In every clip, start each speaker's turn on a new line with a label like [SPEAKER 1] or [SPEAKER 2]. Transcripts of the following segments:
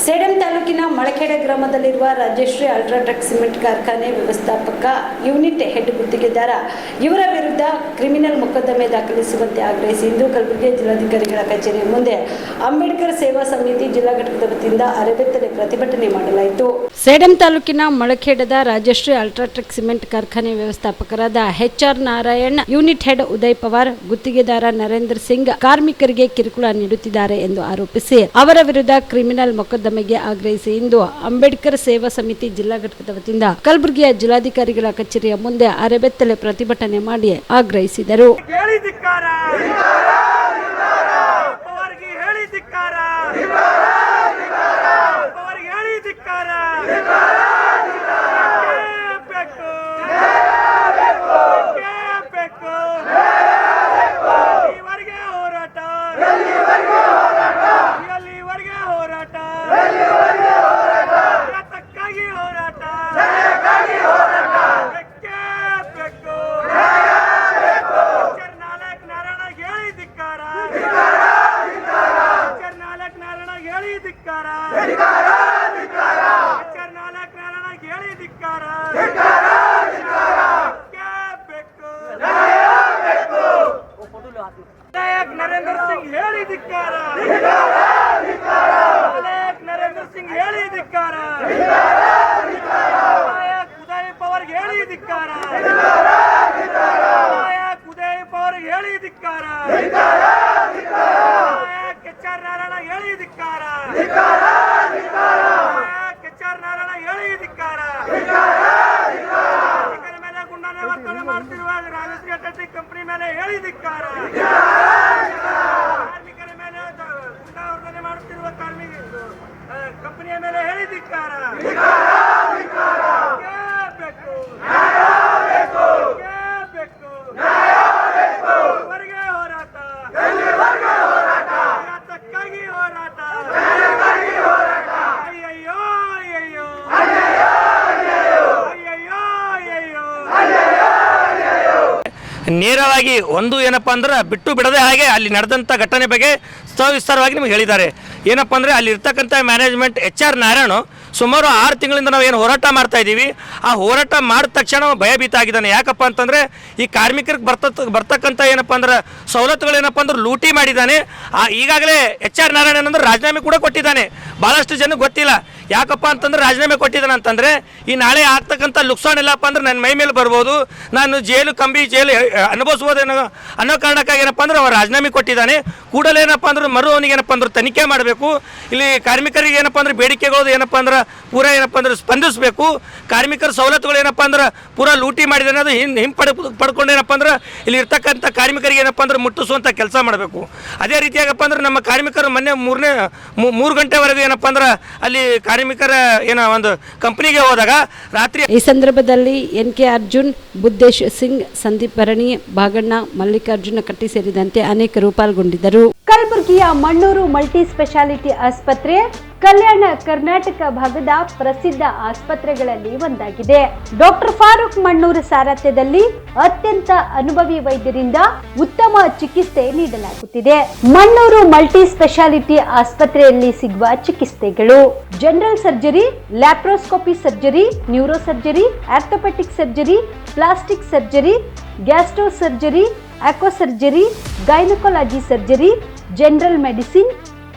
[SPEAKER 1] ಸೇಡಂ ತಾಲೂಕಿನ ಮಳಖೇಡ ಗ್ರಾಮದಲ್ಲಿರುವ Rajashree UltraTech cement ಕಾರ್ಖಾನೆ ವ್ಯವಸ್ಥಾಪಕ ಯೂನಿಟ್ ಹೆಡ್ ಗುತ್ತಿಗೆದಾರ ಇವರ ವಿರುದ್ಧ ಕ್ರಿಮಿನಲ್ ಮೊಕದ್ದಮೆ ದಾಖಲಿಸುವಂತೆ ಆಗ್ರಹಿಸಿ ಇಂದು ಕಲಬುರಗಿ ಜಿಲ್ಲಾಧಿಕಾರಿಗಳ ಕಚೇರಿ ಮುಂದೆ ಅಂಬೇಡ್ಕರ್ ಸೇವಾ ಸಮಿತಿ ಜಿಲ್ಲಾ ಘಟಕದ ವತಿಯಿಂದ ಅರೆಬೆತ್ತಲೆ ಪ್ರತಿಭಟನೆ ಮಾಡಲಾಯಿತು. ಸೇಡಂ ತಾಲೂಕಿನ ಮಳಖೇಡದ ರಾಜಶ್ರೀ ಅಲ್ಟ್ರಾಟೆಕ್ ಸಿಮೆಂಟ್ ಕಾರ್ಖಾನೆ ವ್ಯವಸ್ಥಾಪಕರಾದ HR Narayan, unit head Uday Pawar, ಗುತ್ತಿಗೆದಾರ ನರೇಂದ್ರ ಸಿಂಗ್ ಕಾರ್ಮಿಕರಿಗೆ ಕಿರುಕುಳ ನೀಡುತ್ತಿದ್ದಾರೆ ಎಂದು ಆರೋಪಿಸಿ ಅವರ ವಿರುದ್ಧ ಕ್ರಿಮಿನಲ್ ಮೊಕದ್ದಮೆಗೆ ಆಗ್ರಹಿಸಿ ಇಂದು ಅಂಬೇಡ್ಕರ್ ಸೇವಾ ಸಮಿತಿ ಜಿಲ್ಲಾ ಘಟಕದ ವತಿಯಿಂದ ಕಲಬುರಗಿಯ ಜಿಲ್ಲಾಧಿಕಾರಿಗಳ ಕಚೇರಿಯ ಮುಂದೆ ಅರೆಬೆತ್ತಲೆ ಪ್ರತಿಭಟನೆ ಮಾಡಿ ಆಗ್ರಹಿಸಿದರು.
[SPEAKER 2] ನರೇಂದ್ರ ಸಿಂಗ್ ಹೇಳಿ ಧಿಕ್ಕಾರ, ನರೇಂದ್ರ ಸಿಂಗ್ ಹೇಳಿ ಧಿಕ್ಕಾರ, ಉದಯ್ ಪವರ್ ಹೇಳಿ ಧಿಕ್ಕಾರ, ಉದಯ್ ಪವರ್ ಹೇಳಿ ಧಿಕ್ಕಾರ, HR ನಾರಾಯಣ ಹೇಳಿ ಧಿಕ್ಕಾರ, HR ನಾರಾಯಣ ಹೇಳಿ ಧಿಕ್ಕಾರ. ಮೇಲೆ ಗುಂಡಾನೆ ವರ್ತನೆ ಮಾಡ್ತಿರುವ ರಾಜಶ್ರೀ ಅಲ್ಟ್ರಾಟೆಕ್ ಕಂಪನಿ ಮೇಲೆ ಹೇಳಿ ಧಿಕ್ಕಾರ, ಕಾರ್ಮಿಕರ ಮೇಲೆ ಗುಂಡಾವರ್ತನೆ ಮಾಡುತ್ತಿರುವ ಕಂಪನಿಯ ಮೇಲೆ ಹೇಳಿ ಧಿಕ್ಕಾರ. ಇವರಿಗೆ ಹೋರಾಟ, ತಕ್ಕಾಗಿ ಹೋರಾಟ. ಅಯ್ಯಯ್ಯೋ ಅಯ್ಯಯ್ಯೋ ನೇರವಾಗಿ ಒಂದು ಏನಪ್ಪ ಅಂದ್ರೆ ಬಿಟ್ಟು ಬಿಡದೆ ಹಾಗೆ ಅಲ್ಲಿ ನಡೆದಂಥ ಘಟನೆ ಬಗ್ಗೆ ಸವಿಸ್ತಾರವಾಗಿ ನಿಮಗೆ ಹೇಳಿದ್ದಾರೆ. ಏನಪ್ಪ ಅಂದರೆ ಅಲ್ಲಿ ಇರ್ತಕ್ಕಂಥ ಮ್ಯಾನೇಜ್ಮೆಂಟ್ HR ನಾರಾಯಣ ಸುಮಾರು 6 ತಿಂಗಳಿಂದ ನಾವು ಏನು ಹೋರಾಟ ಮಾಡ್ತಾ ಇದ್ದೀವಿ, ಆ ಹೋರಾಟ ಮಾಡಿದ ತಕ್ಷಣ ಭಯಭೀತ ಆಗಿದ್ದಾನೆ. ಯಾಕಪ್ಪ ಅಂತಂದರೆ ಈ ಕಾರ್ಮಿಕರಿಗೆ ಬರ್ತಕ್ಕಂಥ ಏನಪ್ಪ ಅಂದ್ರೆ ಸವಲತ್ತುಗಳೇನಪ್ಪ ಅಂದ್ರೆ ಲೂಟಿ ಮಾಡಿದ್ದಾನೆ. ಈಗಾಗಲೇ HR ನಾರಾಯಣ ಅಂದ್ರೆ ರಾಜೀನಾಮೆ ಕೂಡ ಕೊಟ್ಟಿದ್ದಾನೆ. ಭಾಳಷ್ಟು ಜನಕ್ಕೆ ಗೊತ್ತಿಲ್ಲ. ಯಾಕಪ್ಪ ಅಂತಂದ್ರೆ ರಾಜೀನಾಮೆ ಕೊಟ್ಟಿದ್ದಾನೆ ಅಂತಂದರೆ ಈ ನಾಳೆ ಆಗ್ತಕ್ಕಂಥ ಲುಕ್ಸಾನ್ ಇಲ್ಲಪ್ಪ ಅಂದ್ರೆ ನನ್ನ ಮೈ ಮೇಲೆ ಬರ್ಬೋದು, ನಾನು ಕಂಬಿ ಜೈಲು ಅನುಭವಿಸ್ಬೋದೇನೋ ಅನ್ನೋ ಕಾರಣಕ್ಕಾಗಿ ಏನಪ್ಪ ಅಂದ್ರೆ ಅವ್ರು ರಾಜೀನಾಮೆ ಕೊಟ್ಟಿದ್ದಾನೆ. ಕೂಡಲೇ ಏನಪ್ಪ ಅಂದ್ರೆ ಅವನಿಗೆ ಏನಪ್ಪ ಅಂದ್ರೆ ತನಿಖೆ ಮಾಡಬೇಕು. ಇಲ್ಲಿ ಕಾರ್ಮಿಕರಿಗೆ ಏನಪ್ಪ ಅಂದ್ರೆ ಬೇಡಿಕೆಗಳು ಏನಪ್ಪ ಅಂದ್ರೆ ಪೂರ ಏನಪ್ಪ ಅಂದ್ರೆ ಸ್ಪಂದಿಸಬೇಕು. ಕಾರ್ಮಿಕರ ಸವಲತ್ತುಗಳು ಏನಪ್ಪ ಅಂದ್ರೆ ಪೂರ ಲೂಟಿ ಮಾಡಿದಾನೆ, ಅದು ಪಡ್ಕೊಂಡು ಏನಪ್ಪ ಅಂದ್ರೆ ಇಲ್ಲಿ ಇರ್ತಕ್ಕಂಥ ಕಾರ್ಮಿಕರಿಗೆ ಏನಪ್ಪ ಅಂದ್ರೆ ಮುಟ್ಟಿಸುವಂಥ ಕೆಲಸ ಮಾಡಬೇಕು. ಅದೇ ರೀತಿಯಾಗಪ್ಪ ಅಂದ್ರೆ ನಮ್ಮ ಕಾರ್ಮಿಕರು ಮೊನ್ನೆ 3 ಗಂಟೆವರೆಗೂ ಏನಪ್ಪ ಅಂದ್ರೆ ಅಲ್ಲಿ ಕಾರ್ಮಿಕರ ಏನೋ ಒಂದು ಕಂಪನಿಗೆ ಹೋದಾಗ ರಾತ್ರಿ
[SPEAKER 1] ಈ ಸಂದರ್ಭದಲ್ಲಿ NK ಅರ್ಜುನ್, ಬುದ್ದೇಶ್ ಸಿಂಗ್, ಸಂದೀಪ್ ಭರಣಿ, ಭಾಗಣ್ಣ, ಮಲ್ಲಿಕಾರ್ಜುನ ಕಟ್ಟಿ ಸೇರಿದಂತೆ ಅನೇಕರು ಪಾಲ್ಗೊಂಡಿದ್ದರು. ಕಲಬುರಗಿಯ ಮಣ್ಣೂರು ಮಲ್ಟಿ ಸ್ಪೆಷಾಲಿಟಿ ಆಸ್ಪತ್ರೆ ಕಲ್ಯಾಣ ಕರ್ನಾಟಕ ಭಾಗದ ಪ್ರಸಿದ್ಧ ಆಸ್ಪತ್ರೆಗಳಲ್ಲಿ ಒಂದಾಗಿದೆ. ಡಾಕ್ಟರ್ ಫಾರೂಕ್ ಮಣ್ಣೂರು ಸಾರಥ್ಯದಲ್ಲಿ ಅತ್ಯಂತ ಅನುಭವಿ ವೈದ್ಯರಿಂದ ಉತ್ತಮ ಚಿಕಿತ್ಸೆ ನೀಡಲಾಗುತ್ತಿದೆ. ಮಣ್ಣೂರು ಮಲ್ಟಿ ಸ್ಪೆಷಾಲಿಟಿ ಆಸ್ಪತ್ರೆಯಲ್ಲಿ ಸಿಗುವ ಚಿಕಿತ್ಸೆಗಳು: general surgery, laparoscopy surgery, neuro surgery, orthopaedic surgery, plastic surgery, gastro surgery, aqua surgery, gynaecology surgery, general medicine,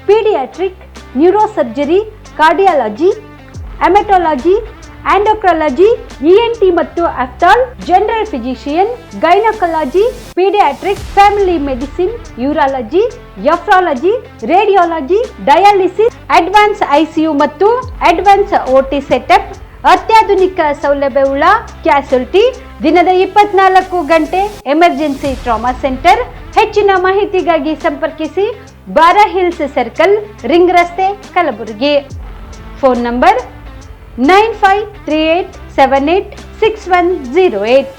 [SPEAKER 1] paediatric, neuro surgery, cardiology, haematology, endocrinology, ENT ಮತ್ತು ophthal, general physician, gynaecology, paediatric, family medicine, urology, nephrology, radiology, dialysis, advance ICU ಮತ್ತು advance OT setup, ಅತ್ಯಾಧುನಿಕ ಸೌಲಭ್ಯವುಳ್ಳ ಕ್ಯಾಸುಲಿಟಿ, ದಿನದ 24 ಗಂಟೆ emergency trauma centre. ಹೆಚ್ಚಿನ ಮಾಹಿತಿಗಾಗಿ ಸಂಪರ್ಕಿಸಿ ಬಾರಾ hills circle, ring ರಸ್ತೆ, ಕಲಬುರಗಿ. Phone number 9538786108.